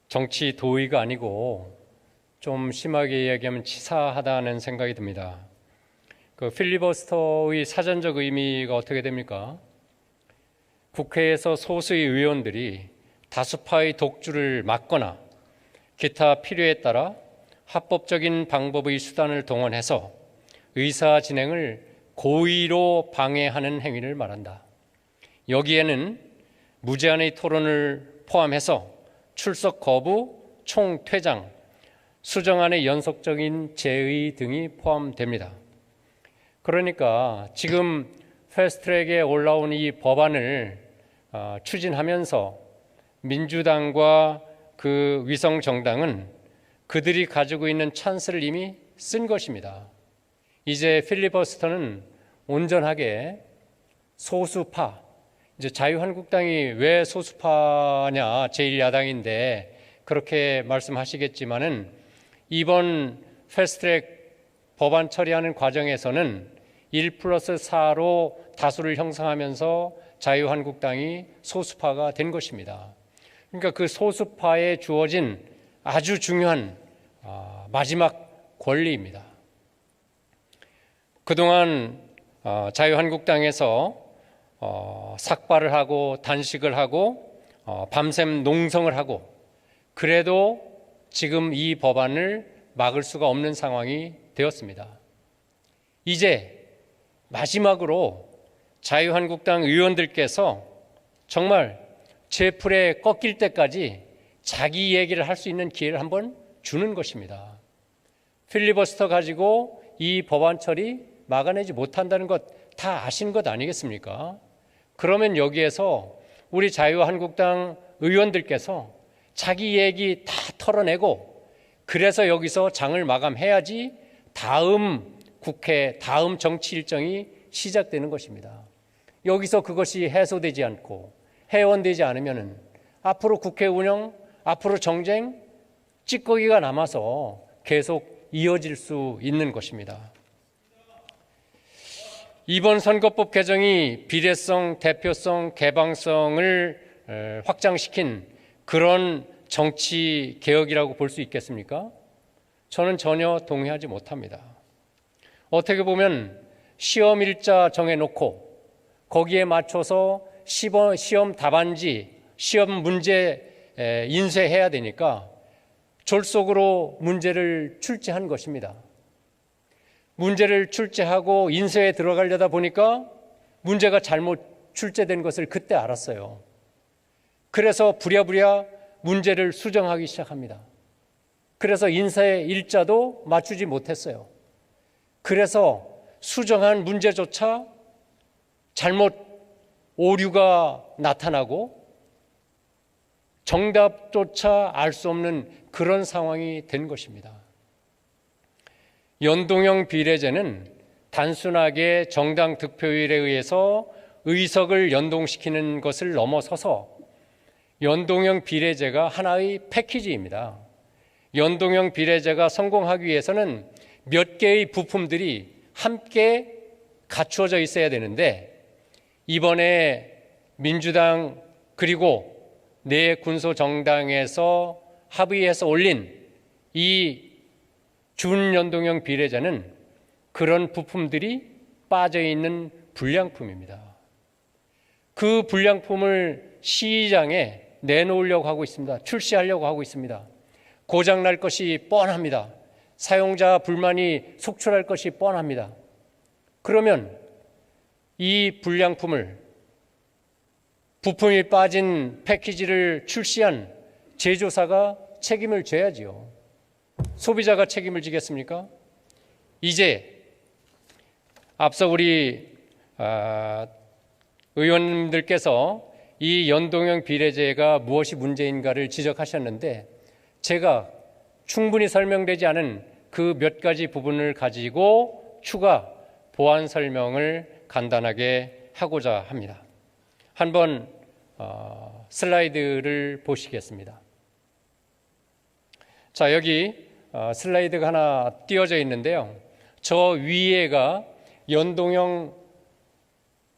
정치 도의가 아니고 좀 심하게 이야기하면 치사하다는 생각이 듭니다. 그 필리버스터의 사전적 의미가 어떻게 됩니까? 국회에서 소수의 의원들이 다수파의 독주를 막거나 기타 필요에 따라 합법적인 방법의 수단을 동원해서 의사 진행을 고의로 방해하는 행위를 말한다. 여기에는 무제한의 토론을 포함해서 출석 거부, 총퇴장, 수정안의 연속적인 제의 등이 포함됩니다. 그러니까 지금 패스트트랙에 올라온 이 법안을 추진하면서 민주당과 그 위성정당은 그들이 가지고 있는 찬스를 이미 쓴 것입니다. 이제 필리버스터는 온전하게 소수파, 이제 자유한국당이 왜 소수파냐, 제1야당인데 그렇게 말씀하시겠지만은 이번 패스트트랙 법안 처리하는 과정에서는 1+4로 다수를 형성하면서 자유한국당이 소수파가 된 것입니다. 그러니까 그 소수파에 주어진 아주 중요한 마지막 권리입니다. 그동안 자유한국당에서 삭발을 하고 단식을 하고 밤샘 농성을 하고 그래도 지금 이 법안을 막을 수가 없는 상황이 되었습니다. 이제 마지막으로 자유한국당 의원들께서 정말 제풀에 꺾일 때까지 자기 얘기를 할 수 있는 기회를 한번 주는 것입니다. 필리버스터 가지고 이 법안 처리 막아내지 못한다는 것 다 아신 것 아니겠습니까? 그러면 여기에서 우리 자유한국당 의원들께서 자기 얘기 다 털어내고 그래서 여기서 장을 마감해야지 다음 국회, 다음 정치 일정이 시작되는 것입니다. 여기서 그것이 해소되지 않고 해원되지 않으면 앞으로 국회 운영, 앞으로 정쟁, 찌꺼기가 남아서 계속 이어질 수 있는 것입니다. 이번 선거법 개정이 비례성, 대표성, 개방성을 확장시킨 그런 정치 개혁이라고 볼 수 있겠습니까? 저는 전혀 동의하지 못합니다. 어떻게 보면 시험 일자 정해놓고 거기에 맞춰서 시험 답안지, 시험 문제 인쇄해야 되니까 졸속으로 문제를 출제한 것입니다. 문제를 출제하고 인쇄에 들어가려다 보니까 문제가 잘못 출제된 것을 그때 알았어요. 그래서 부랴부랴 문제를 수정하기 시작합니다. 그래서 인쇄 일자도 맞추지 못했어요. 그래서 수정한 문제조차 잘못 오류가 나타나고 정답조차 알 수 없는 그런 상황이 된 것입니다. 연동형 비례제는 단순하게 정당 득표율에 의해서 의석을 연동시키는 것을 넘어서서 연동형 비례제가 하나의 패키지입니다. 연동형 비례제가 성공하기 위해서는 몇 개의 부품들이 함께 갖추어져 있어야 되는데 이번에 민주당 그리고 네 군소정당에서 합의해서 올린 이 준연동형 비례제는 그런 부품들이 빠져있는 불량품입니다. 그 불량품을 시장에 내놓으려고 하고 있습니다. 출시하려고 하고 있습니다. 고장날 것이 뻔합니다. 사용자 불만이 속출할 것이 뻔합니다. 그러면 이 불량품을 부품이 빠진 패키지를 출시한 제조사가 책임을 져야지요. 소비자가 책임을 지겠습니까? 이제 앞서 우리 의원님들께서 이 연동형 비례제가 무엇이 문제인가를 지적하셨는데 제가 충분히 설명되지 않은 그 몇 가지 부분을 가지고 추가 보완 설명을 간단하게 하고자 합니다. 한번 슬라이드를 보시겠습니다. 자, 여기 슬라이드가 하나 띄어져 있는데요. 저 위에가 연동형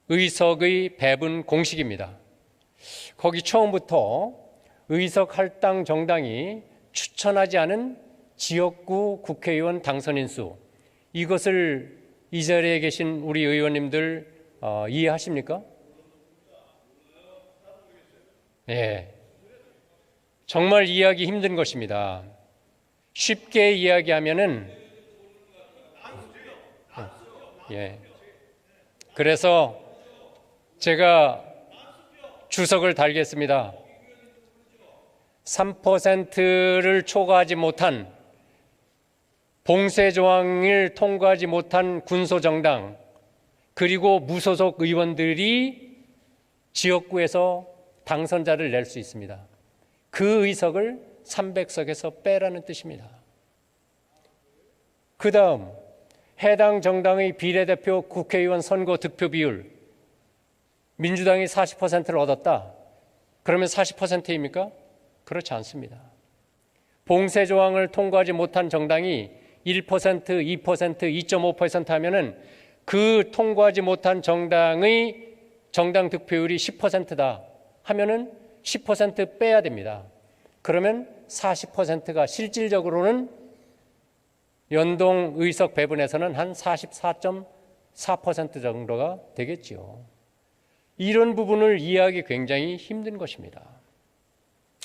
의석의 배분 공식입니다. 거기 처음부터 의석 할당 정당이 추천하지 않은 지역구 국회의원 당선인 수, 이것을 이 자리에 계신 우리 의원님들 이해하십니까? 예, 정말 이해하기 힘든 것입니다. 쉽게 이야기하면은 그래서 제가 주석을 달겠습니다. 3%를 초과하지 못한 봉쇄 조항을 통과하지 못한 군소정당 그리고 무소속 의원들이 지역구에서 당선자를 낼 수 있습니다. 그 의석을 300석에서 빼라는 뜻입니다. 그 다음 해당 정당의 비례대표 국회의원 선거 득표 비율, 민주당이 40%를 얻었다. 그러면 40%입니까? 그렇지 않습니다. 봉쇄 조항을 통과하지 못한 정당이 1%, 2%, 2.5% 하면은 그 통과하지 못한 정당의 정당 득표율이 10%다 하면은 10% 빼야 됩니다. 그러면 40%가 실질적으로는 연동 의석 배분에서는 한 44.4% 정도가 되겠지요. 이런 부분을 이해하기 굉장히 힘든 것입니다.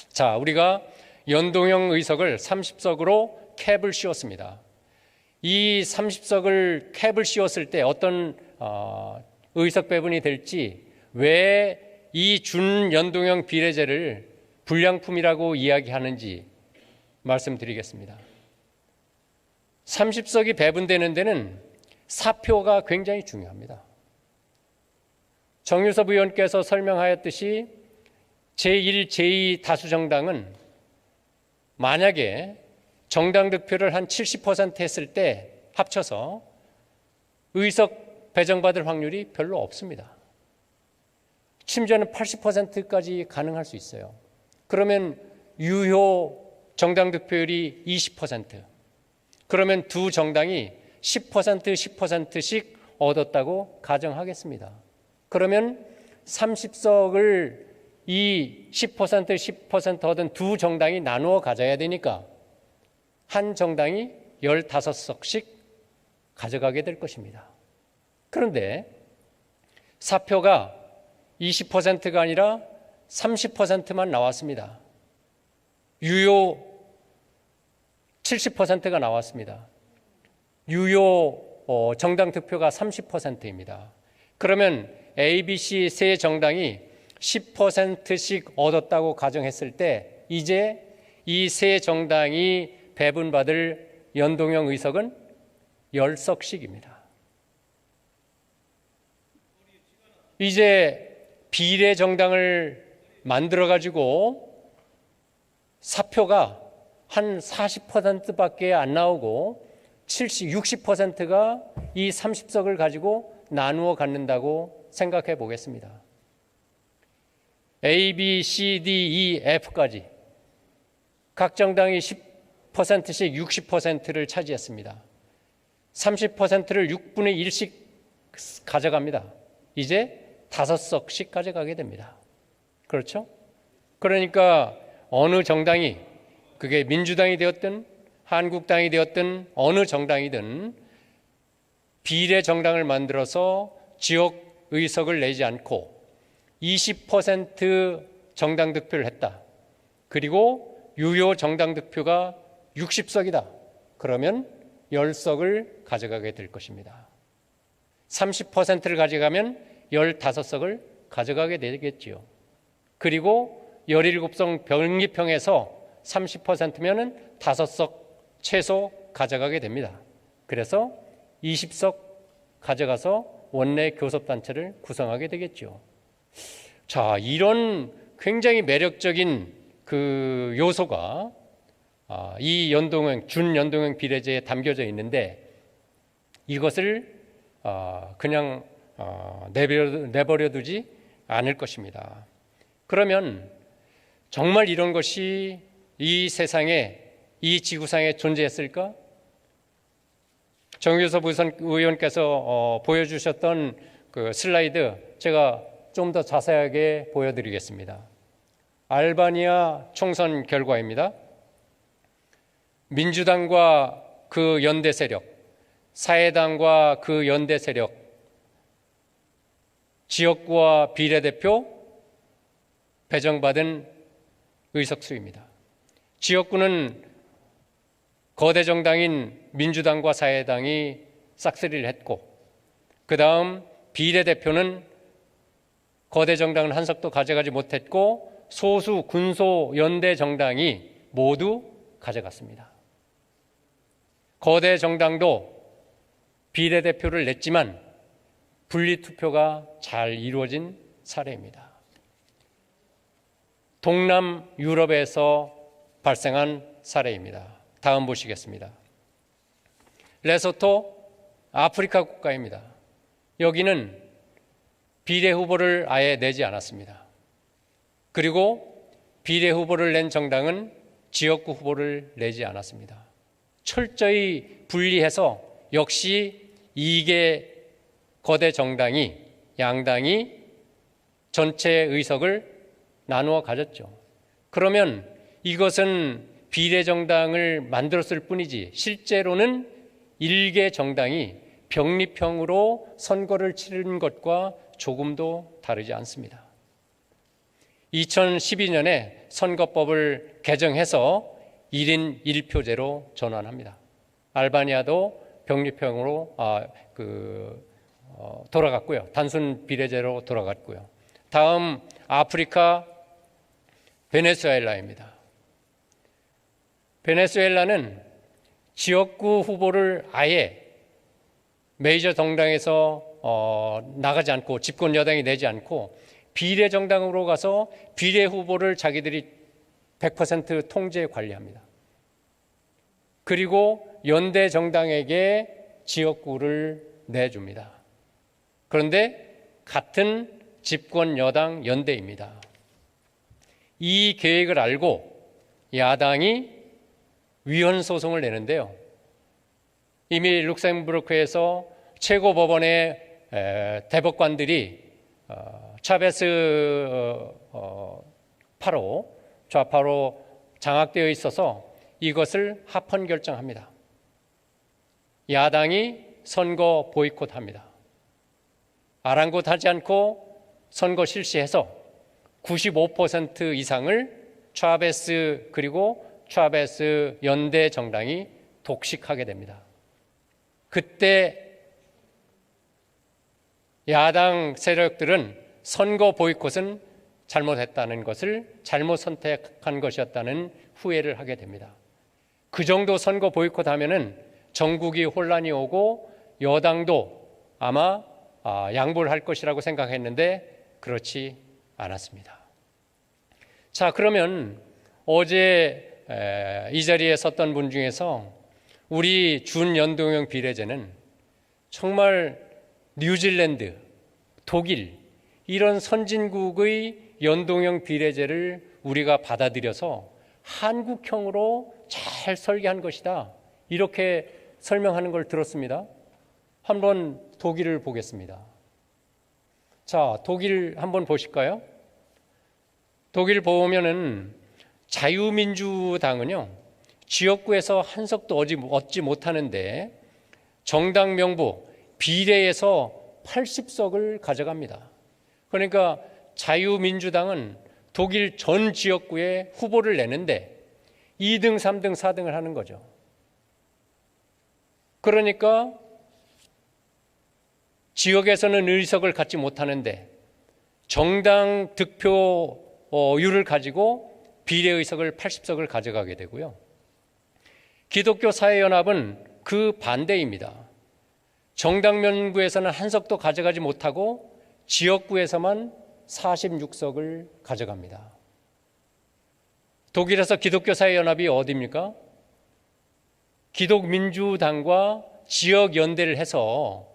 자, 우리가 연동형 의석을 30석으로 캡을 씌웠습니다. 이 30석을 캡을 씌웠을 때 어떤 의석 배분이 될지, 왜 이 준연동형 비례제를 불량품이라고 이야기하는지 말씀드리겠습니다. 30석이 배분되는 데는 사표가 굉장히 중요합니다. 정유섭 의원께서 설명하였듯이 제1, 제2 다수 정당은 만약에 정당 득표를 한 70% 했을 때 합쳐서 의석 배정받을 확률이 별로 없습니다. 심지어는 80%까지 가능할 수 있어요. 그러면 유효 정당 득표율이 20%. 그러면 두 정당이 10%, 10%씩 얻었다고 가정하겠습니다. 그러면 30석을 이 10%, 10% 얻은 두 정당이 나누어 가져야 되니까 한 정당이 15석씩 가져가게 될 것입니다. 그런데 사표가 20%가 아니라 30%만 나왔습니다. 유효 70%가 나왔습니다. 유효 정당 득표가 30%입니다. 그러면 A, B, C 세 정당이 10%씩 얻었다고 가정했을 때 이제 이 세 정당이 배분받을 연동형 의석은 10석씩입니다. 이제 비례 정당을 만들어가지고 사표가 한 40%밖에 안 나오고 60%가 이 30석을 가지고 나누어 갖는다고 생각해 보겠습니다. A, B, C, D, E, F까지 각 정당이 10%씩 60%를 차지했습니다. 30%를 6분의 1씩 가져갑니다. 이제 5석씩 가져가게 됩니다. 그렇죠? 그러니까 어느 정당이, 그게 민주당이 되었든 한국당이 되었든 어느 정당이든 비례 정당을 만들어서 지역 의석을 내지 않고 20% 정당 득표를 했다. 그리고 유효 정당 득표가 60석이다. 그러면 10석을 가져가게 될 것입니다. 30%를 가져가면 15석을 가져가게 되겠지요. 그리고 17석 병립형에서 30%면은 5석 최소 가져가게 됩니다. 그래서 20석 가져가서 원내 교섭단체를 구성하게 되겠죠. 자, 이런 굉장히 매력적인 그 요소가 이 준연동형 비례제에 담겨져 있는데 이것을 그냥 내버려 두지 않을 것입니다. 그러면 정말 이런 것이 이 세상에, 이 지구상에 존재했을까? 정유섭 의원께서 보여주셨던 그 슬라이드 제가 좀 더 자세하게 보여드리겠습니다. 알바니아 총선 결과입니다. 민주당과 그 연대 세력, 사회당과 그 연대 세력, 지역구와 비례대표 배정받은 의석수입니다. 지역구는 거대 정당인 민주당과 사회당이 싹쓸이를 했고, 그 다음 비례대표는 거대 정당은 한 석도 가져가지 못했고 소수 군소 연대 정당이 모두 가져갔습니다. 거대 정당도 비례대표를 냈지만 분리투표가 잘 이루어진 사례입니다. 동남 유럽에서 발생한 사례입니다. 다음 보시겠습니다. 레소토, 아프리카 국가입니다. 여기는 비례 후보를 아예 내지 않았습니다. 그리고 비례 후보를 낸 정당은 지역구 후보를 내지 않았습니다. 철저히 분리해서 역시 이게 거대 정당이, 양당이 전체 의석을 나누어 가졌죠. 그러면 이것은 비례정당을 만들었을 뿐이지 실제로는 일개 정당이 병립형으로 선거를 치르는 것과 조금도 다르지 않습니다. 2012년에 선거법을 개정해서 1인 1표제로 전환합니다. 알바니아도 병립형으로 돌아갔고요. 단순 비례제로 돌아갔고요. 다음 아프리카 베네수엘라입니다. 베네수엘라는 지역구 후보를 아예 메이저 정당에서 나가지 않고 집권 여당이 내지 않고 비례 정당으로 가서 비례 후보를 자기들이 100% 통제 관리합니다. 그리고 연대 정당에게 지역구를 내줍니다. 그런데 같은 집권 여당 연대입니다. 이 계획을 알고 야당이 위헌 소송을 내는데요. 이미 룩셈부르크에서 최고법원의 대법관들이 차베스 좌파로 장악되어 있어서 이것을 합헌 결정합니다. 야당이 선거 보이콧합니다. 아랑곳하지 않고 선거 실시해서 95% 이상을 차베스 그리고 차베스 연대 정당이 독식하게 됩니다. 그때 야당 세력들은 선거 보이콧은 잘못했다는 것을 잘못 선택한 것이었다는 후회를 하게 됩니다. 그 정도 선거 보이콧하면은 전국이 혼란이 오고 여당도 아마 양보를 할 것이라고 생각했는데 그렇지 않았습니다. 자, 그러면 어제 이 자리에 섰던 분 중에서 우리 준연동형 비례제는 정말 뉴질랜드, 독일 이런 선진국의 연동형 비례제를 우리가 받아들여서 한국형으로 잘 설계한 것이다. 이렇게 설명하는 걸 들었습니다. 한번 독일을 보겠습니다. 자, 독일 한번 보실까요? 독일 보면은 자유민주당은요, 지역구에서 한 석도 얻지 못하는데 정당 명부 비례에서 80석을 가져갑니다. 그러니까 자유민주당은 독일 전 지역구에 후보를 내는데 2등, 3등, 4등을 하는 거죠. 그러니까 지역에서는 의석을 갖지 못하는데 정당 득표율을 가지고 비례의석을 80석을 가져가게 되고요. 기독교 사회연합은 그 반대입니다. 정당 명부에서는 한 석도 가져가지 못하고 지역구에서만 46석을 가져갑니다. 독일에서 기독교 사회연합이 어디입니까? 기독민주당과 지역연대를 해서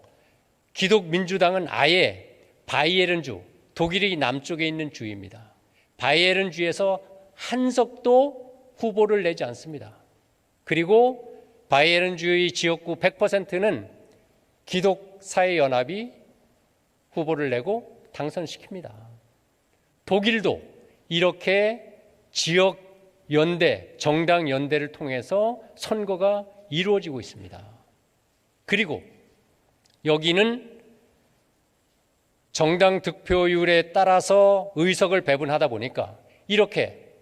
기독민주당은 아예 바이에른주, 독일이 남쪽에 있는 주입니다. 바이에른주에서 한 석도 후보를 내지 않습니다. 그리고 바이에른주의 지역구 100%는 기독사회연합이 후보를 내고 당선시킵니다. 독일도 이렇게 지역 연대, 정당 연대를 통해서 선거가 이루어지고 있습니다. 그리고 여기는 정당 득표율에 따라서 의석을 배분하다 보니까 이렇게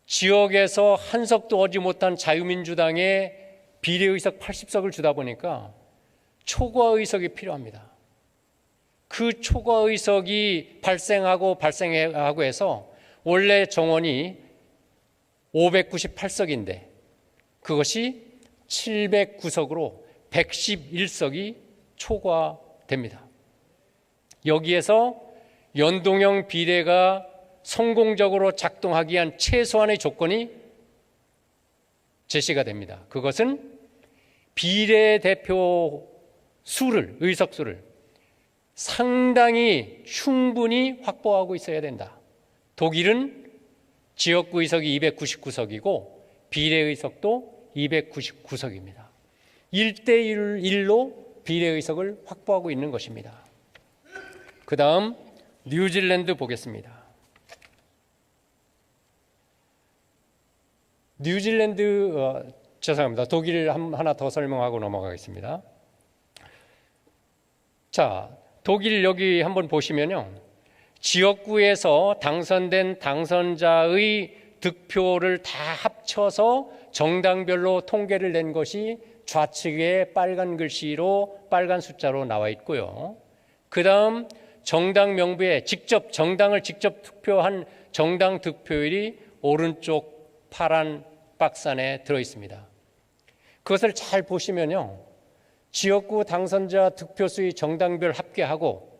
지역에서 한 석도 얻지 못한 자유민주당에 비례의석 80석을 주다 보니까 초과의석이 필요합니다. 그 초과의석이 발생하고 해서 원래 정원이 598석인데 그것이 709석으로 111석이 초과됩니다. 여기에서 연동형 비례가 성공적으로 작동하기 위한 최소한의 조건이 제시가 됩니다. 그것은 비례대표 의석 수를 상당히 충분히 확보하고 있어야 된다. 독일은 지역구 의석이 299석이고 비례의석도 299석입니다. 1대1로 비례의석을 확보하고 있는 것입니다. 그 다음 뉴질랜드 보겠습니다. 죄송합니다. 독일 하나 더 설명하고 넘어가겠습니다. 자, 독일 여기 한번 보시면요. 지역구에서 당선된 당선자의 득표를 다 합쳐서 정당별로 통계를 낸 것이 좌측에 빨간 글씨로 빨간 숫자로 나와 있고요. 그 다음 정당 명부에 정당을 직접 투표한 정당 득표율이 오른쪽 파란 박스 안에 들어 있습니다. 그것을 잘 보시면요. 지역구 당선자 득표수의 정당별 합계하고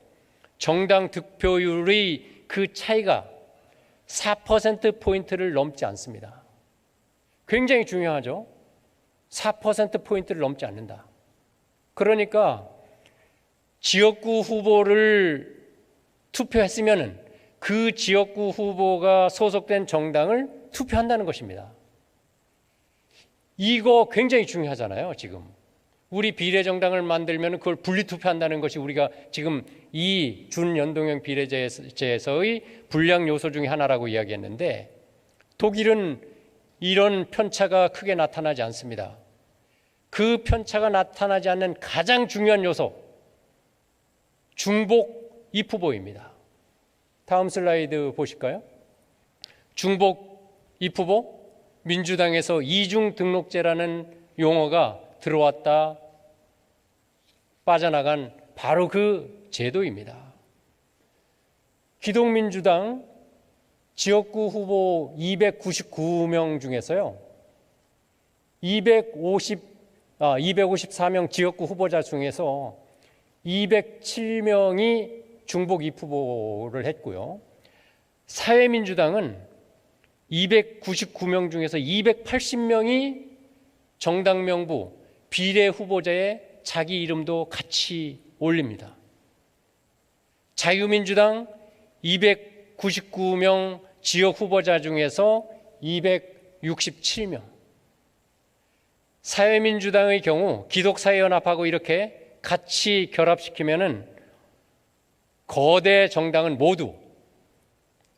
정당 득표율의 그 차이가 4%포인트를 넘지 않습니다. 굉장히 중요하죠. 4%포인트를 넘지 않는다. 그러니까 지역구 후보를 투표했으면 그 지역구 후보가 소속된 정당을 투표한다는 것입니다. 이거 굉장히 중요하잖아요. 지금 우리 비례정당을 만들면 그걸 분리투표한다는 것이 우리가 지금 이 준연동형 비례제에서의 불량 요소 중에 하나라고 이야기했는데 독일은 이런 편차가 크게 나타나지 않습니다. 그 편차가 나타나지 않는 가장 중요한 요소, 중복 입후보입니다. 다음 슬라이드 보실까요? 중복 입후보, 민주당에서 이중 등록제라는 용어가 들어왔다 빠져나간 바로 그 제도입니다. 기독민주당 지역구 후보 299명 중에서요 254명 지역구 후보자 중에서 207명이 중복 입후보를 했고요. 사회민주당은 299명 중에서 280명이 정당 명부 비례 후보자에 자기 이름도 같이 올립니다. 자유민주당 299명 지역 후보자 중에서 267명. 사회민주당의 경우 기독사회연합하고 이렇게 같이 결합시키면은 거대 정당은 모두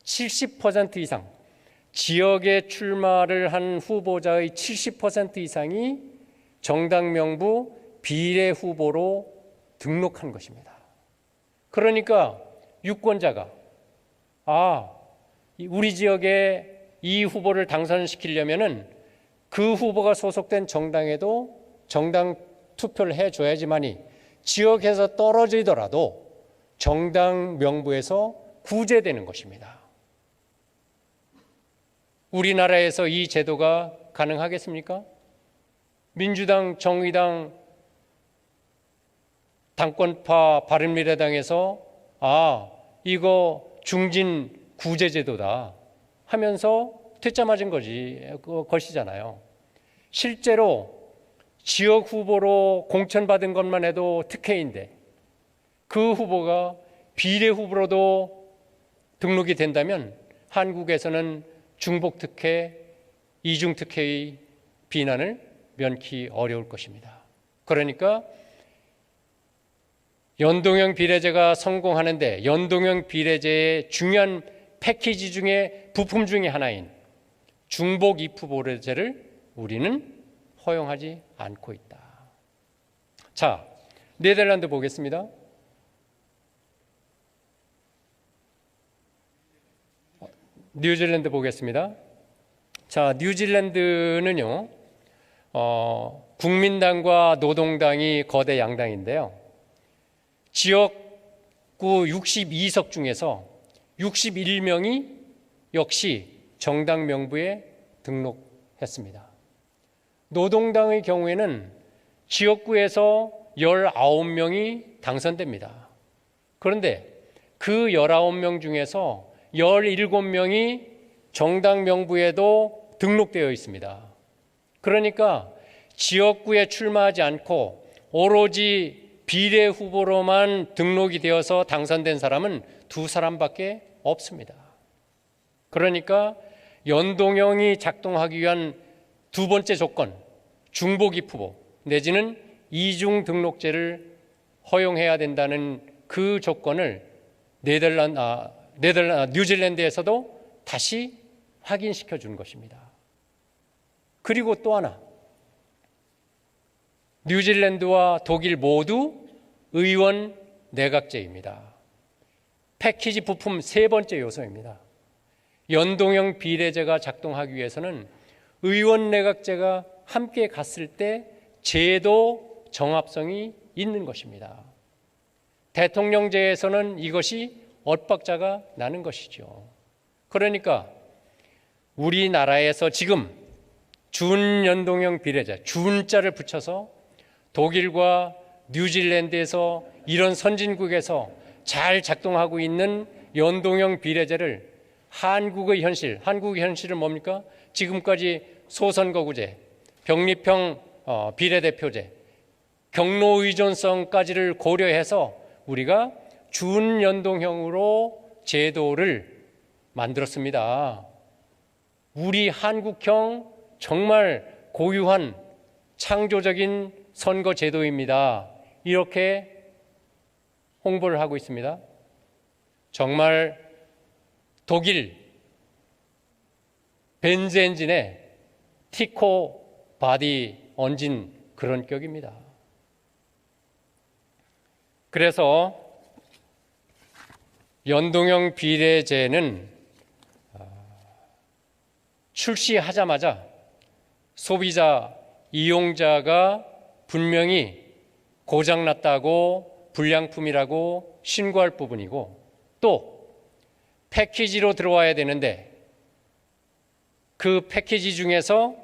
70% 이상, 지역에 출마를 한 후보자의 70% 이상이 정당 명부 비례 후보로 등록한 것입니다. 그러니까 유권자가 우리 지역에 이 후보를 당선시키려면은 그 후보가 소속된 정당에도 정당 투표를 해줘야지만이 지역에서 떨어지더라도 정당 명부에서 구제되는 것입니다. 우리나라에서 이 제도가 가능하겠습니까? 민주당, 정의당, 당권파 바른미래당에서 이거 중진 구제제도다 하면서 퇴짜 맞은 것이잖아요. 실제로 지역 후보로 공천받은 것만 해도 특혜인데 그 후보가 비례 후보로도 등록이 된다면 한국에서는 중복 특혜, 이중 특혜의 비난을 면키 어려울 것입니다. 그러니까 연동형 비례제가 성공하는데 연동형 비례제의 중요한 패키지 중에 부품 중에 하나인 중복 이프 보호제를 우리는 허용하지 않고 있다. 자, 네덜란드 보겠습니다. 뉴질랜드 보겠습니다. 자, 뉴질랜드는요, 국민당과 노동당이 거대 양당인데요. 지역구 62석 중에서 61명이 역시 정당 명부에 등록했습니다. 노동당의 경우에는 지역구에서 19명이 당선됩니다. 그런데 그 19명 중에서 17명이 정당 명부에도 등록되어 있습니다. 그러니까 지역구에 출마하지 않고 오로지 비례 후보로만 등록이 되어서 당선된 사람은 2사람밖에 없습니다. 그러니까 연동형이 작동하기 위한 두 번째 조건, 중복 이프 후보 내지는 이중 등록제를 허용해야 된다는 그 조건을 뉴질랜드에서도 다시 확인시켜 준 것입니다. 그리고 또 하나, 뉴질랜드와 독일 모두 의원 내각제입니다. 패키지 부품 세 번째 요소입니다. 연동형 비례제가 작동하기 위해서는 의원 내각제가 함께 갔을 때 제도 정합성이 있는 것입니다. 대통령제에서는 이것이 엇박자가 나는 것이죠. 그러니까 우리나라에서 지금 준연동형 비례제, 준자를 붙여서 독일과 뉴질랜드에서 이런 선진국에서 잘 작동하고 있는 연동형 비례제를 한국의 현실은 뭡니까? 지금까지 소선거구제, 병립형 비례대표제, 경로의존성까지를 고려해서 우리가 준연동형으로 제도를 만들었습니다. 우리 한국형 정말 고유한 창조적인 선거제도입니다. 이렇게 홍보를 하고 있습니다. 정말 독일 벤즈 엔진에 티코 바디 얹은 그런 격입니다. 그래서 연동형 비례제는 출시하자마자 소비자, 이용자가 분명히 고장났다고 불량품이라고 신고할 부분이고, 또 패키지로 들어와야 되는데 그 패키지 중에서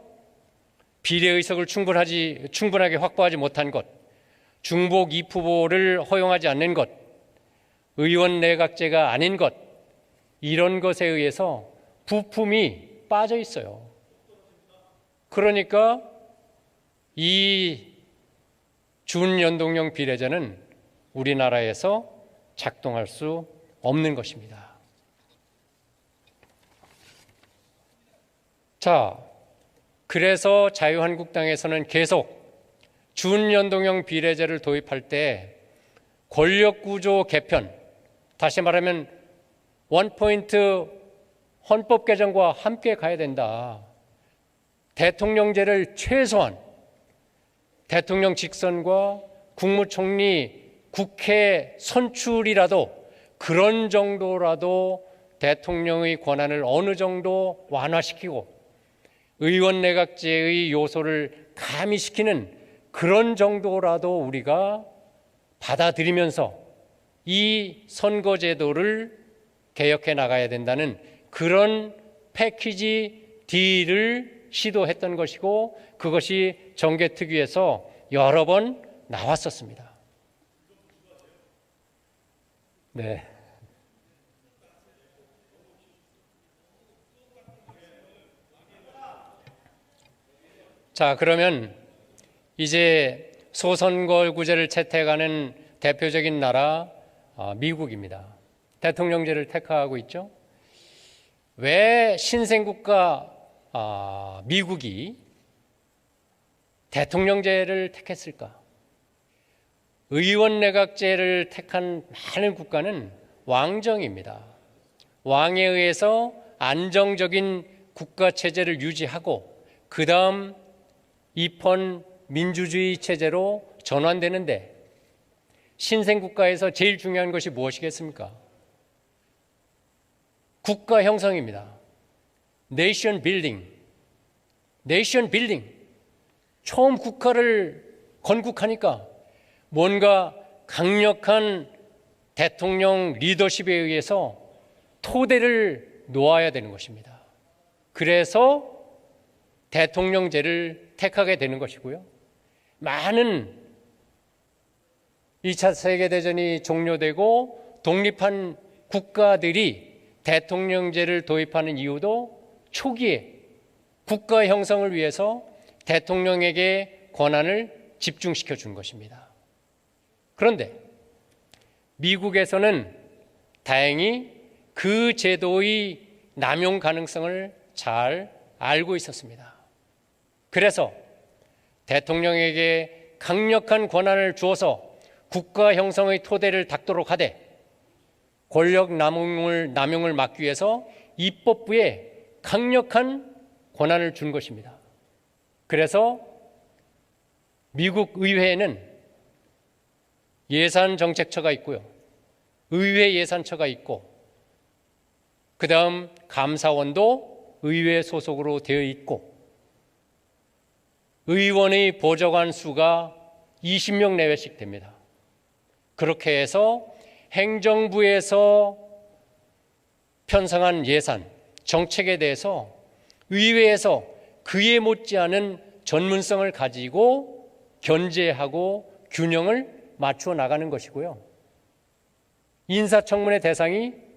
비례의석을 충분하게 확보하지 못한 것, 중복 이프 후보를 허용하지 않는 것, 의원 내각제가 아닌 것, 이런 것에 의해서 부품이 빠져 있어요. 그러니까 이 준연동형 비례제는 우리나라에서 작동할 수 없는 것입니다. 자, 그래서 자유한국당에서는 계속 준연동형 비례제를 도입할 때 권력구조 개편, 다시 말하면 원포인트 헌법 개정과 함께 가야 된다. 대통령제를 최소한 대통령 직선과 국무총리, 국회 선출이라도 그런 정도라도 대통령의 권한을 어느 정도 완화시키고 의원 내각제의 요소를 가미시키는 그런 정도라도 우리가 받아들이면서 이 선거제도를 개혁해 나가야 된다는 그런 패키지 딜을 시도했던 것이고, 그것이 정개특위에서 여러 번 나왔었습니다. 네. 자, 그러면 이제 소선거구제를 채택하는 대표적인 나라 미국입니다. 대통령제를 택하고 있죠. 왜 신생국가 미국이 대통령제를 택했을까? 의원 내각제를 택한 많은 국가는 왕정입니다. 왕에 의해서 안정적인 국가 체제를 유지하고 그 다음 입헌 민주주의 체제로 전환되는데 신생국가에서 제일 중요한 것이 무엇이겠습니까? 국가 형성입니다. 네이션 빌딩. 네이션 빌딩. 처음 국가를 건국하니까 뭔가 강력한 대통령 리더십에 의해서 토대를 놓아야 되는 것입니다. 그래서 대통령제를 택하게 되는 것이고요. 많은 2차 세계대전이 종료되고 독립한 국가들이 대통령제를 도입하는 이유도 초기에 국가 형성을 위해서 대통령에게 권한을 집중시켜 준 것입니다. 그런데 미국에서는 다행히 그 제도의 남용 가능성을 잘 알고 있었습니다. 그래서 대통령에게 강력한 권한을 주어서 국가 형성의 토대를 닦도록 하되 권력 남용을 막기 위해서 입법부에 강력한 권한을 준 것입니다. 그래서 미국 의회에는 예산정책처가 있고요. 의회 예산처가 있고 그 다음 감사원도 의회 소속으로 되어 있고 의원의 보좌관 수가 20명 내외씩 됩니다. 그렇게 해서 행정부에서 편성한 예산, 정책에 대해서 의회에서 그에 못지않은 전문성을 가지고 견제하고 균형을 맞추어 나가는 것이고요. 인사청문회 대상이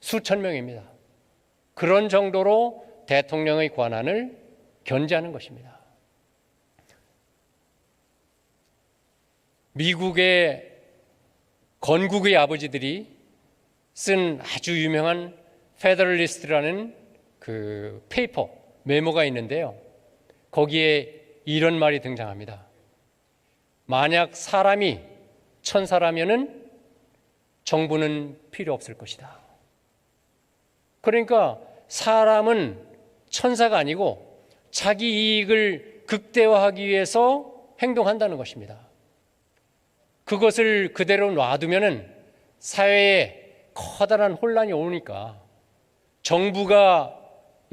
수천 명입니다. 그런 정도로 대통령의 권한을 견제하는 것입니다. 미국의 건국의 아버지들이 쓴 아주 유명한 페더럴리스트라는 그 페이퍼, 메모가 있는데요. 거기에 이런 말이 등장합니다. 만약 사람이 천사라면은 정부는 필요 없을 것이다. 그러니까 사람은 천사가 아니고 자기 이익을 극대화하기 위해서 행동한다는 것입니다. 그것을 그대로 놔두면은 사회에 커다란 혼란이 오니까 정부가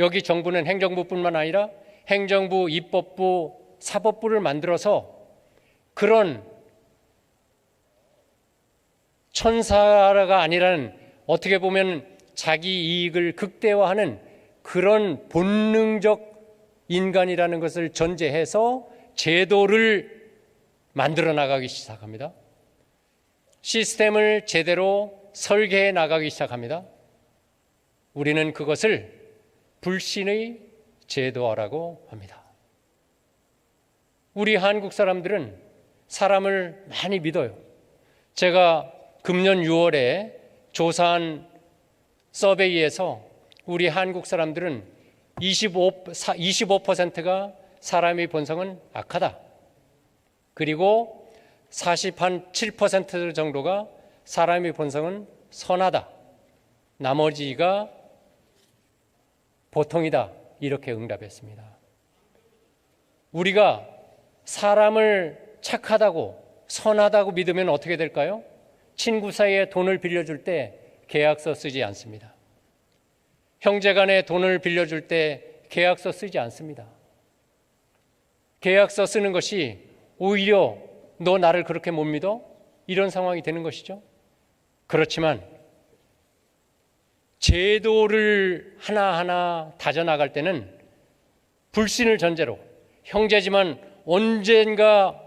여기 정부는 행정부뿐만 아니라 행정부, 입법부, 사법부를 만들어서 그런 천사가 아니라는 어떻게 보면 자기 이익을 극대화하는 그런 본능적 인간이라는 것을 전제해서 제도를 만들어 나가기 시작합니다. 시스템을 제대로 설계해 나가기 시작합니다. 우리는 그것을 불신의 제도화라고 합니다. 우리 한국 사람들은 사람을 많이 믿어요. 제가 금년 6월에 조사한 서베이에서 우리 한국 사람들은 25%가 사람의 본성은 악하다. 그리고 47% 정도가 사람의 본성은 선하다. 나머지가 보통이다. 이렇게 응답했습니다. 우리가 사람을 착하다고 선하다고 믿으면 어떻게 될까요? 친구 사이에 돈을 빌려줄 때 계약서 쓰지 않습니다. 형제간에 돈을 빌려줄 때 계약서 쓰지 않습니다. 계약서 쓰는 것이 오히려 너 나를 그렇게 못 믿어? 이런 상황이 되는 것이죠. 그렇지만 제도를 하나하나 다져나갈 때는 불신을 전제로 형제지만 언젠가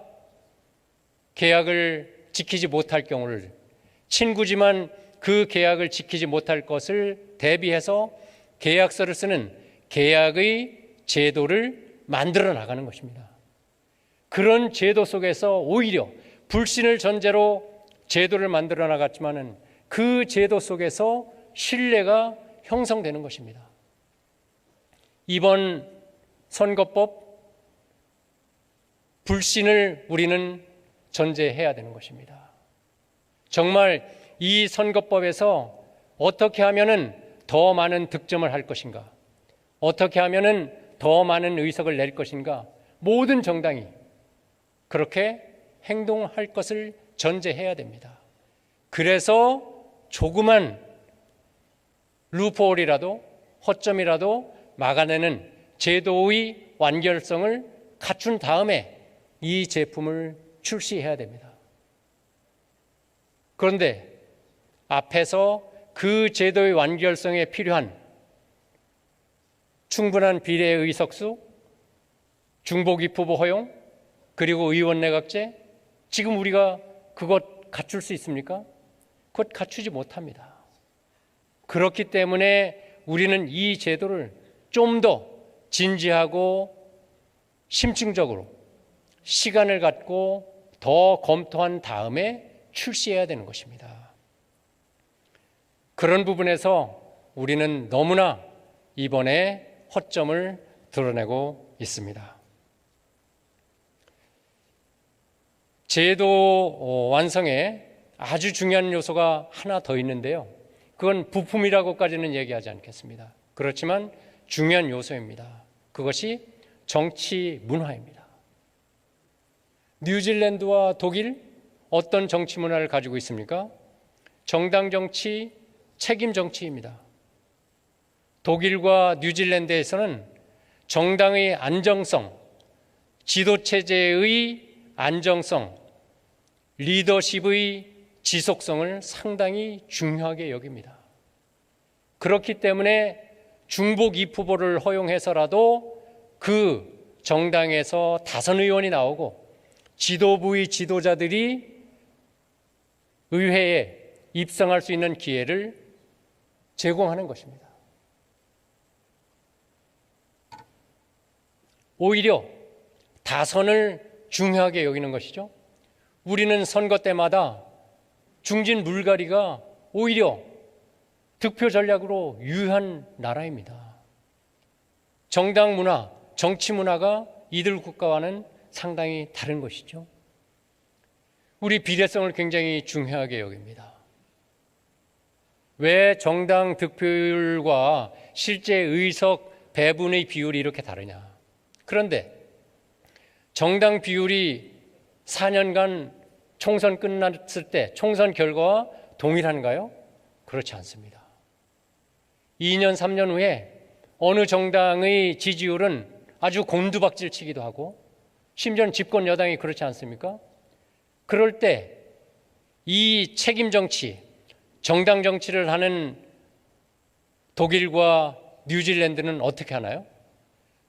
계약을 지키지 못할 경우를 친구지만 그 계약을 지키지 못할 것을 대비해서 계약서를 쓰는 계약의 제도를 만들어 나가는 것입니다. 그런 제도 속에서 오히려 불신을 전제로 제도를 만들어 나갔지만은 그 제도 속에서 신뢰가 형성되는 것입니다. 이번 선거법 불신을 우리는 전제해야 되는 것입니다. 정말 이 선거법에서 어떻게 하면은 더 많은 득점을 할 것인가? 어떻게 하면은 더 많은 의석을 낼 것인가? 모든 정당이 그렇게 행동할 것을 전제해야 됩니다. 그래서 조그만 루프홀이라도 허점이라도 막아내는 제도의 완결성을 갖춘 다음에 이 제품을 출시해야 됩니다. 그런데 앞에서 그 제도의 완결성에 필요한 충분한 비례 의석수, 중복 입후보 허용, 그리고 의원 내각제, 지금 우리가 그것 갖출 수 있습니까? 그것 갖추지 못합니다. 그렇기 때문에 우리는 이 제도를 좀 더 진지하고 심층적으로 시간을 갖고 더 검토한 다음에 출시해야 되는 것입니다. 그런 부분에서 우리는 너무나 이번에 허점을 드러내고 있습니다. 제도 완성에 아주 중요한 요소가 하나 더 있는데요. 그건 부품이라고까지는 얘기하지 않겠습니다. 그렇지만 중요한 요소입니다. 그것이 정치 문화입니다. 뉴질랜드와 독일 어떤 정치 문화를 가지고 있습니까? 정당 정치, 책임 정치입니다. 독일과 뉴질랜드에서는 정당의 안정성, 지도체제의 안정성, 리더십의 지속성을 상당히 중요하게 여깁니다. 그렇기 때문에 중복 입후보를 허용해서라도 그 정당에서 다선 의원이 나오고 지도부의 지도자들이 의회에 입성할 수 있는 기회를 제공하는 것입니다. 오히려 다선을 중요하게 여기는 것이죠. 우리는 선거 때마다 중진 불가리가 오히려 득표 전략으로 유효한 나라입니다. 정당 문화, 정치 문화가 이들 국가와는 상당히 다른 것이죠. 우리 비례성을 굉장히 중요하게 여깁니다. 왜 정당 득표율과 실제 의석 배분의 비율이 이렇게 다르냐? 그런데 정당 비율이 4년간 총선 끝났을 때 총선 결과와 동일한가요? 그렇지 않습니다. 2년, 3년 후에 어느 정당의 지지율은 아주 곤두박질 치기도 하고 심지어는 집권 여당이 그렇지 않습니까? 그럴 때 이 책임 정치, 정당 정치를 하는 독일과 뉴질랜드는 어떻게 하나요?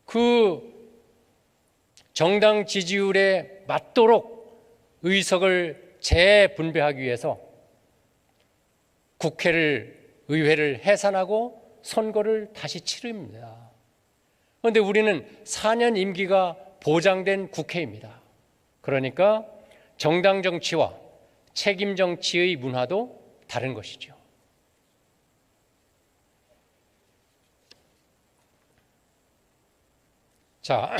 그 정당 지지율에 맞도록 의석을 재분배하기 위해서 의회를 해산하고 선거를 다시 치릅니다. 그런데 우리는 4년 임기가 보장된 국회입니다. 그러니까 정당 정치와 책임 정치의 문화도 다른 것이죠. 자,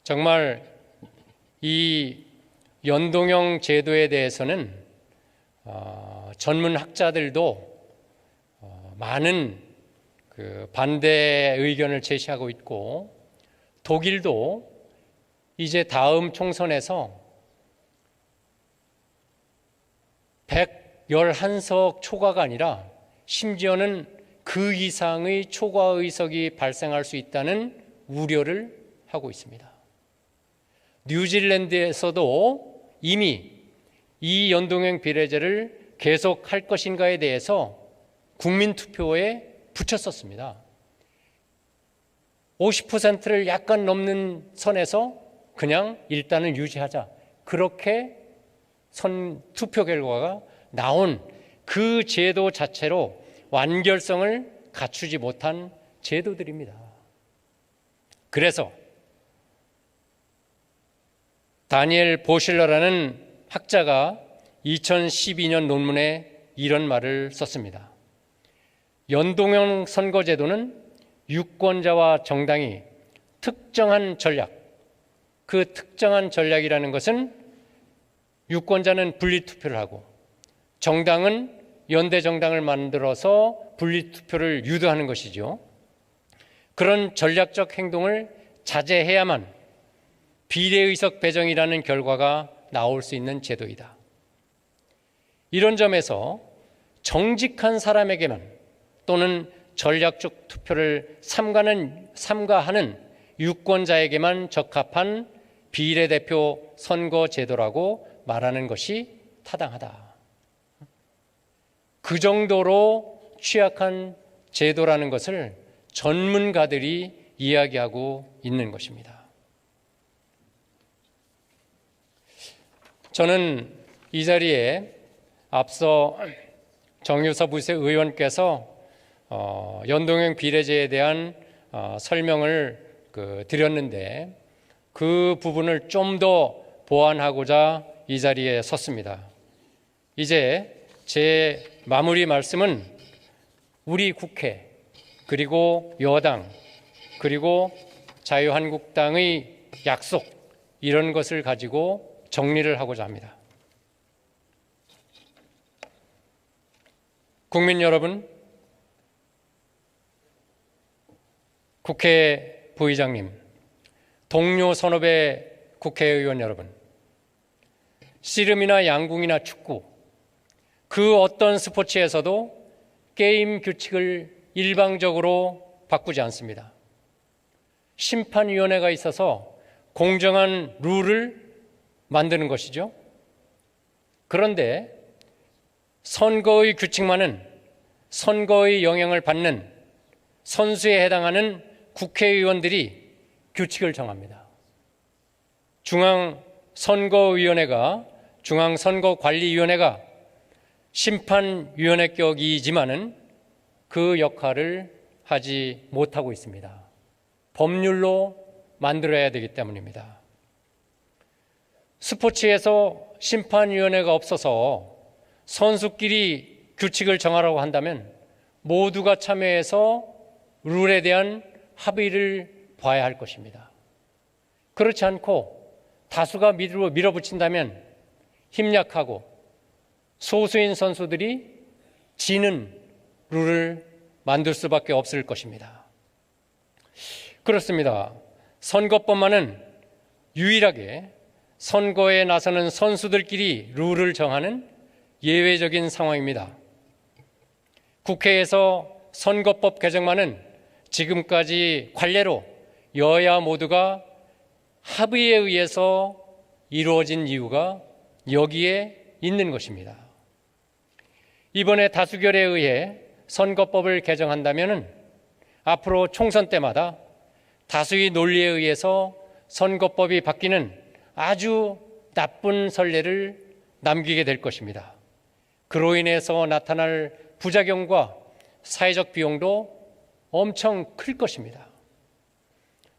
정말 이 연동형 제도에 대해서는 전문 학자들도 많은 반대 의견을 제시하고 있고 독일도 이제 다음 총선에서 111석 초과가 아니라 심지어는 그 이상의 초과 의석이 발생할 수 있다는 우려를 하고 있습니다. 뉴질랜드에서도 이미 이 연동형 비례제를 계속할 것인가에 대해서 국민투표에 붙였었습니다. 50%를 약간 넘는 선에서 그냥 일단은 유지하자. 그렇게 투표 결과가 나온 그 제도 자체로 완결성을 갖추지 못한 제도들입니다. 그래서 다니엘 보실러라는 학자가 2012년 논문에 이런 말을 썼습니다. 연동형 선거제도는 유권자와 정당이 특정한 전략, 그 특정한 전략이라는 것은 유권자는 분리투표를 하고 정당은 연대 정당을 만들어서 분리투표를 유도하는 것이죠. 그런 전략적 행동을 자제해야만 비례의석 배정이라는 결과가 나올 수 있는 제도이다. 이런 점에서 정직한 사람에게만 또는 전략적 투표를 삼가하는 유권자에게만 적합한 비례대표 선거 제도라고 말하는 것이 타당하다. 그 정도로 취약한 제도라는 것을 전문가들이 이야기하고 있는 것입니다. 저는 이 자리에 앞서 정유서 부의원께서 연동형 비례제에 대한 설명을 드렸는데 그 부분을 좀 더 보완하고자 이 자리에 섰습니다. 이제 제 마무리 말씀은 우리 국회 그리고 여당 그리고 자유한국당의 약속 이런 것을 가지고 정리를 하고자 합니다. 국민 여러분, 국회 부의장님, 동료 선후배 국회의원 여러분, 씨름이나 양궁이나 축구, 그 어떤 스포츠에서도 게임 규칙을 일방적으로 바꾸지 않습니다. 심판위원회가 있어서 공정한 룰을 만드는 것이죠. 그런데 선거의 규칙만은 선거의 영향을 받는 선수에 해당하는 국회의원들이 규칙을 정합니다. 중앙선거관리위원회가 심판위원회격이지만은 그 역할을 하지 못하고 있습니다. 법률로 만들어야 되기 때문입니다. 스포츠에서 심판위원회가 없어서 선수끼리 규칙을 정하라고 한다면 모두가 참여해서 룰에 대한 합의를 봐야 할 것입니다. 그렇지 않고 다수가 밀어붙인다면 힘약하고 소수인 선수들이 지는 룰을 만들 수밖에 없을 것입니다. 그렇습니다. 선거법만은 유일하게 선거에 나서는 선수들끼리 룰을 정하는 예외적인 상황입니다. 국회에서 선거법 개정만은 지금까지 관례로 여야 모두가 합의에 의해서 이루어진 이유가 여기에 있는 것입니다. 이번에 다수결에 의해 선거법을 개정한다면 앞으로 총선 때마다 다수의 논리에 의해서 선거법이 바뀌는 아주 나쁜 선례를 남기게 될 것입니다. 그로 인해서 나타날 부작용과 사회적 비용도 엄청 클 것입니다.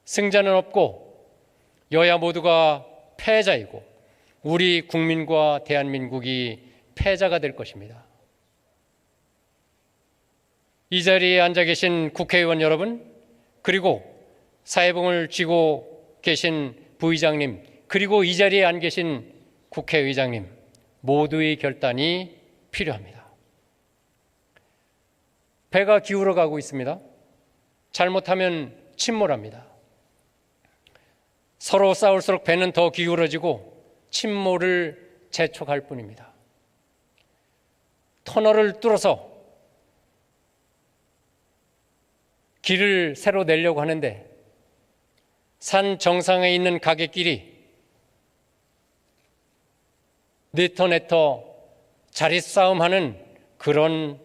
승자는 없고 여야 모두가 패자이고 우리 국민과 대한민국이 패자가 될 것입니다. 이 자리에 앉아 계신 국회의원 여러분, 그리고 사회봉을 쥐고 계신 부의장님, 그리고 이 자리에 앉아 계신 국회의장님 모두의 결단이 필요합니다. 배가 기울어 가고 있습니다. 잘못하면 침몰합니다. 서로 싸울수록 배는 더 기울어지고 침몰을 재촉할 뿐입니다. 터널을 뚫어서 길을 새로 내려고 하는데 산 정상에 있는 가게끼리 네터네터 자리싸움하는 그런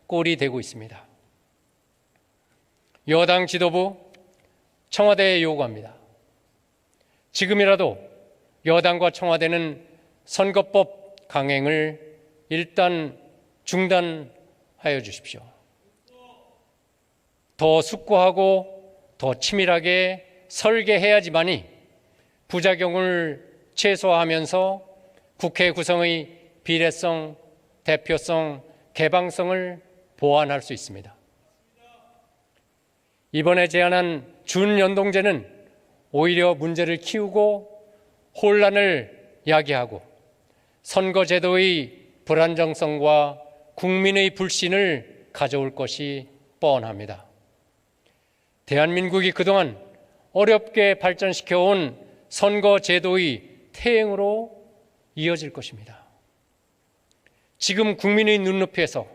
꼴이 되고 있습니다. 여당 지도부 청와대에 요구합니다. 지금이라도 여당과 청와대는 선거법 강행을 일단 중단하여 주십시오. 더 숙고하고 더 치밀하게 설계해야지만이 부작용을 최소화하면서 국회 구성의 비례성, 대표성, 개방성을 보완할 수 있습니다. 이번에 제안한 준연동제는 오히려 문제를 키우고 혼란을 야기하고 선거제도의 불안정성과 국민의 불신을 가져올 것이 뻔합니다. 대한민국이 그동안 어렵게 발전시켜온 선거제도의 퇴행으로 이어질 것입니다. 지금 국민의 눈높이에서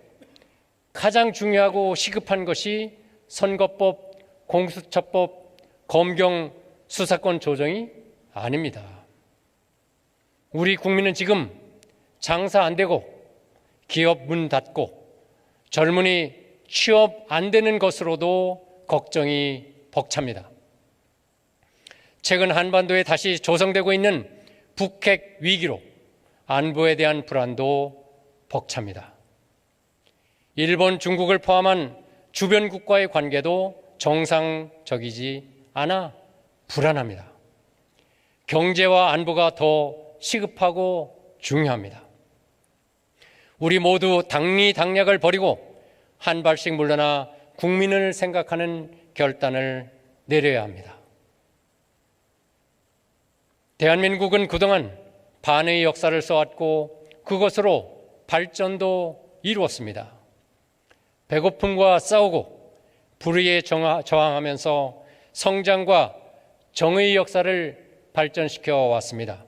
가장 중요하고 시급한 것이 선거법, 공수처법, 검경 수사권 조정이 아닙니다. 우리 국민은 지금 장사 안 되고 기업 문 닫고 젊은이 취업 안 되는 것으로도 걱정이 벅찹니다. 최근 한반도에 다시 조성되고 있는 북핵 위기로 안보에 대한 불안도 벅찹니다. 일본, 중국을 포함한 주변 국가의 관계도 정상적이지 않아 불안합니다. 경제와 안보가 더 시급하고 중요합니다. 우리 모두 당리당략을 버리고 한 발씩 물러나 국민을 생각하는 결단을 내려야 합니다. 대한민국은 그동안 반의 역사를 써왔고 그것으로 발전도 이루었습니다. 배고픔과 싸우고 불의에 저항하면서 성장과 정의의 역사를 발전시켜 왔습니다.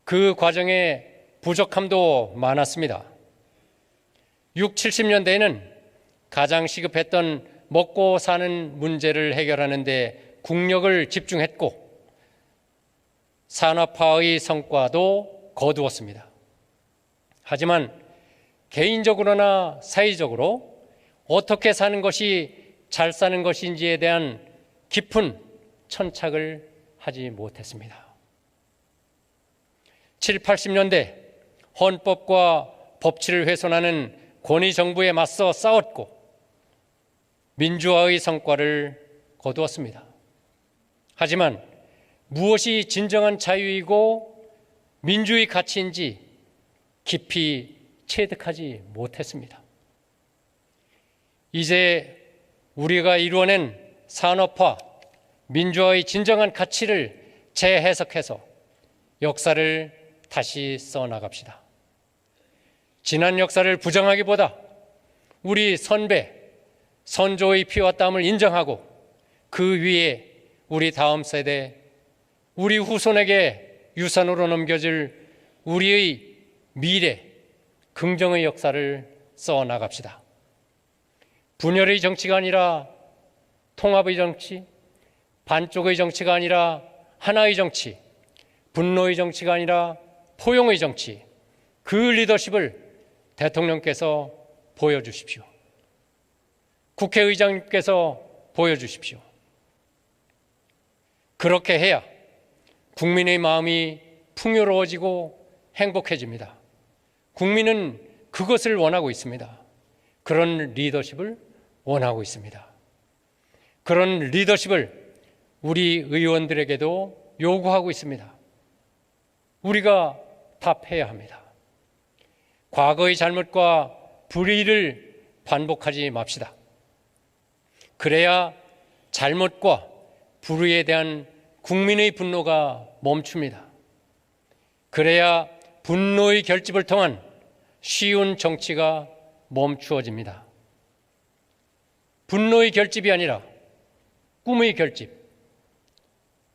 그 과정에 부족함도 많았습니다. 60, 70년대에는 가장 시급했던 먹고 사는 문제를 해결하는 데 국력을 집중했고 산업화의 성과도 거두었습니다. 하지만 개인적으로나 사회적으로 어떻게 사는 것이 잘 사는 것인지에 대한 깊은 천착을 하지 못했습니다. 7, 80년대 헌법과 법치를 훼손하는 권위정부에 맞서 싸웠고 민주화의 성과를 거두었습니다. 하지만 무엇이 진정한 자유이고 민주의 가치인지 깊이 체득하지 못했습니다. 이제 우리가 이루어낸 산업화, 민주화의 진정한 가치를 재해석해서 역사를 다시 써나갑시다. 지난 역사를 부정하기보다 우리 선배, 선조의 피와 땀을 인정하고 그 위에 우리 다음 세대, 우리 후손에게 유산으로 넘겨줄 우리의 미래, 긍정의 역사를 써나갑시다. 분열의 정치가 아니라 통합의 정치, 반쪽의 정치가 아니라 하나의 정치, 분노의 정치가 아니라 포용의 정치, 그 리더십을 대통령께서 보여주십시오. 국회의장님께서 보여주십시오. 그렇게 해야 국민의 마음이 풍요로워지고 행복해집니다. 국민은 그것을 원하고 있습니다. 그런 리더십을 원하고 있습니다. 그런 리더십을 우리 의원들에게도 요구하고 있습니다. 우리가 답해야 합니다. 과거의 잘못과 불의를 반복하지 맙시다. 그래야 잘못과 불의에 대한 국민의 분노가 멈춥니다. 그래야 분노의 결집을 통한 쉬운 정치가 멈추어집니다. 분노의 결집이 아니라 꿈의 결집,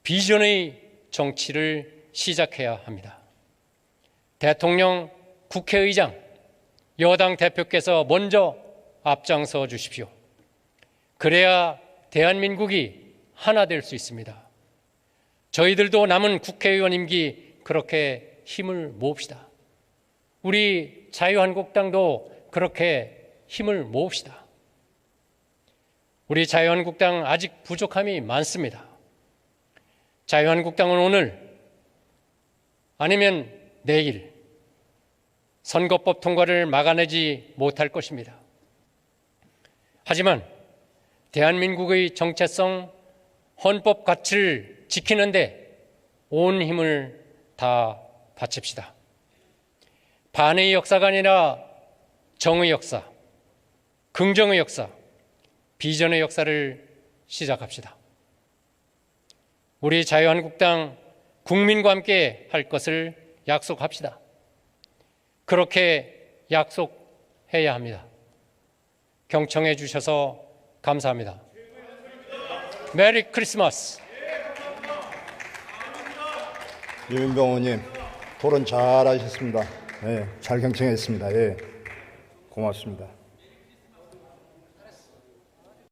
비전의 정치를 시작해야 합니다. 대통령, 국회의장, 여당 대표께서 먼저 앞장서 주십시오. 그래야 대한민국이 하나 될 수 있습니다. 저희들도 남은 국회의원 임기 그렇게 힘을 모읍시다. 우리 자유한국당도 그렇게 힘을 모읍시다. 우리 자유한국당 아직 부족함이 많습니다. 자유한국당은 오늘 아니면 내일 선거법 통과를 막아내지 못할 것입니다. 하지만 대한민국의 정체성, 헌법 가치를 지키는데 온 힘을 다 바칩시다. 반의 역사가 아니라 정의 역사, 긍정의 역사, 비전의 역사를 시작합시다. 우리 자유한국당 국민과 함께 할 것을 약속합시다. 그렇게 약속 해야 합니다. 경청해 주셔서 감사합니다. 메리 크리스마스. 유인병 의원님, 토론 잘하셨습니다. 예, 잘 경청했습니다. 예, 고맙습니다.